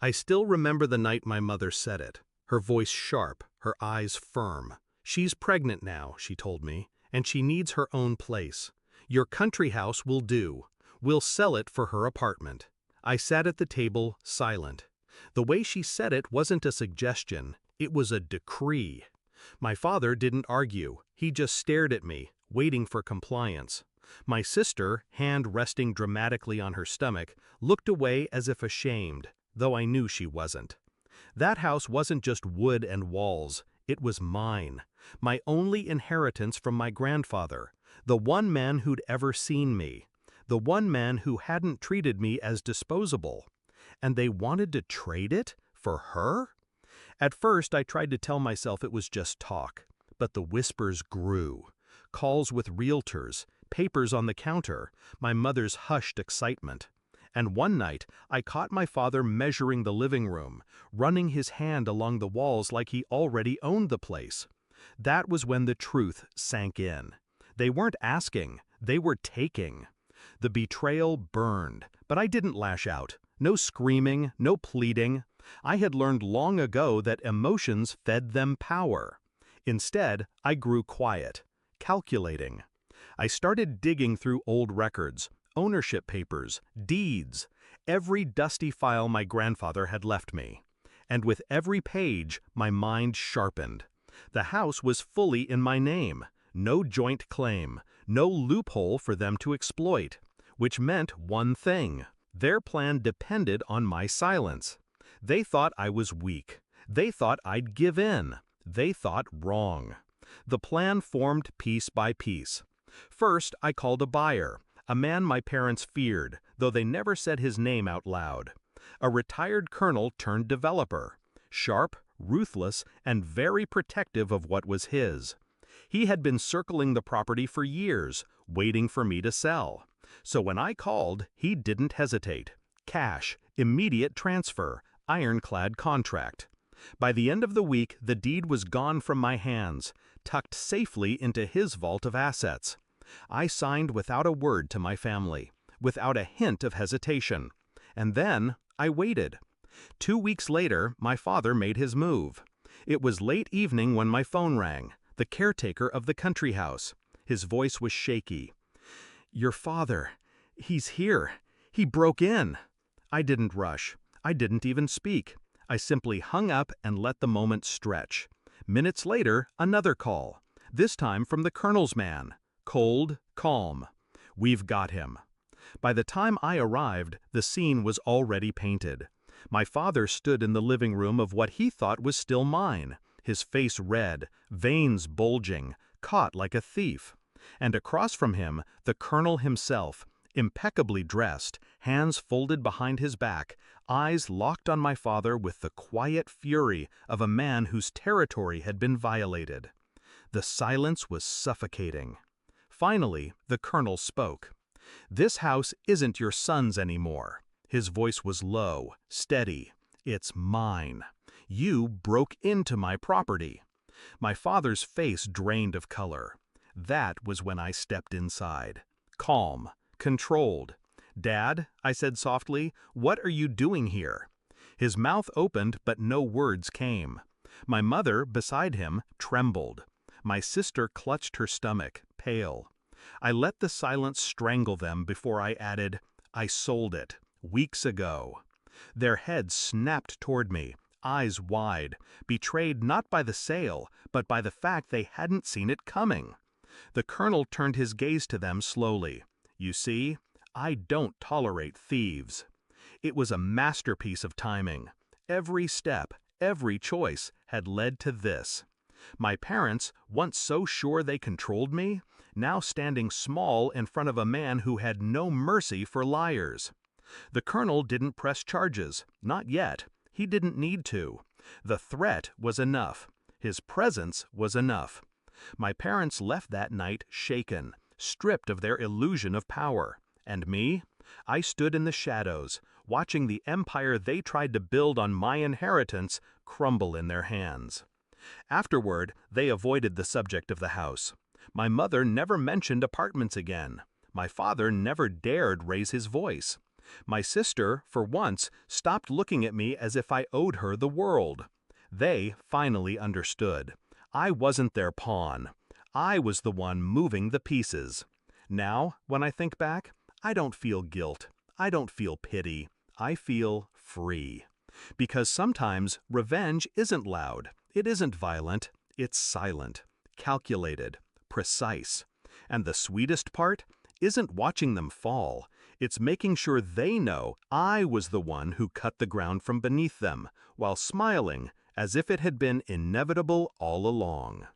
I still remember the night my mother said it, her voice sharp, her eyes firm. She's pregnant now, she told me, and she needs her own place. Your country house will do. We'll sell it for her apartment. I sat at the table, silent. The way she said it wasn't a suggestion, it was a decree. My father didn't argue, he just stared at me, waiting for compliance. My sister, hand resting dramatically on her stomach, looked away as if ashamed, though I knew she wasn't. That house wasn't just wood and walls, it was mine, my only inheritance from my grandfather, the one man who'd ever seen me, the one man who hadn't treated me as disposable. And they wanted to trade it for her? At first, I tried to tell myself it was just talk, but the whispers grew. Calls with realtors, papers on the counter, my mother's hushed excitement. And one night, I caught my father measuring the living room, running his hand along the walls like he already owned the place. That was when the truth sank in. They weren't asking, they were taking. The betrayal burned, but I didn't lash out. No screaming, no pleading. I had learned long ago that emotions fed them power. Instead, I grew quiet, calculating. I started digging through old records, ownership papers, deeds, every dusty file my grandfather had left me. And with every page, my mind sharpened. The house was fully in my name, no joint claim, no loophole for them to exploit, which meant one thing. Their plan depended on my silence. They thought I was weak. They thought I'd give in. They thought wrong. The plan formed piece by piece. First, I called a buyer, a man my parents feared, though they never said his name out loud. A retired colonel turned developer, sharp, ruthless, and very protective of what was his. He had been circling the property for years, waiting for me to sell. So when I called, he didn't hesitate. Cash, immediate transfer, ironclad contract. By the end of the week, the deed was gone from my hands, tucked safely into his vault of assets. I signed without a word to my family, without a hint of hesitation. And then I waited. 2 weeks later, my father made his move. It was late evening when my phone rang, the caretaker of the country house. His voice was shaky. "Your father, he's here. He broke in." I didn't rush. I didn't even speak. I simply hung up and let the moment stretch. Minutes later, another call, this time from the colonel's man. Cold, calm. "We've got him." By the time I arrived, the scene was already painted. My father stood in the living room of what he thought was still mine, his face red, veins bulging, caught like a thief. And across from him, the colonel himself, impeccably dressed, hands folded behind his back, eyes locked on my father with the quiet fury of a man whose territory had been violated. The silence was suffocating. Finally, the colonel spoke. "This house isn't your son's anymore." His voice was low, steady. "It's mine. You broke into my property." My father's face drained of color. That was when I stepped inside. Calm, controlled. "Dad," I said softly, "what are you doing here?" His mouth opened, but no words came. My mother, beside him, trembled. My sister clutched her stomach, pale. I let the silence strangle them before I added, "I sold it, weeks ago." Their heads snapped toward me, eyes wide, betrayed not by the sale, but by the fact they hadn't seen it coming. The colonel turned his gaze to them slowly. "You see, I don't tolerate thieves." It was a masterpiece of timing. Every step, every choice had led to this. My parents, once so sure they controlled me, now standing small in front of a man who had no mercy for liars. The colonel didn't press charges, not yet. He didn't need to. The threat was enough. His presence was enough. My parents left that night shaken, stripped of their illusion of power. And me? I stood in the shadows, watching the empire they tried to build on my inheritance crumble in their hands. Afterward, they avoided the subject of the house. My mother never mentioned apartments again. My father never dared raise his voice. My sister, for once, stopped looking at me as if I owed her the world. They finally understood. I wasn't their pawn. I was the one moving the pieces. Now, when I think back, I don't feel guilt. I don't feel pity. I feel free. Because sometimes revenge isn't loud. It isn't violent. It's silent, calculated, precise. And the sweetest part isn't watching them fall. It's making sure they know I was the one who cut the ground from beneath them, while smiling as if it had been inevitable all along.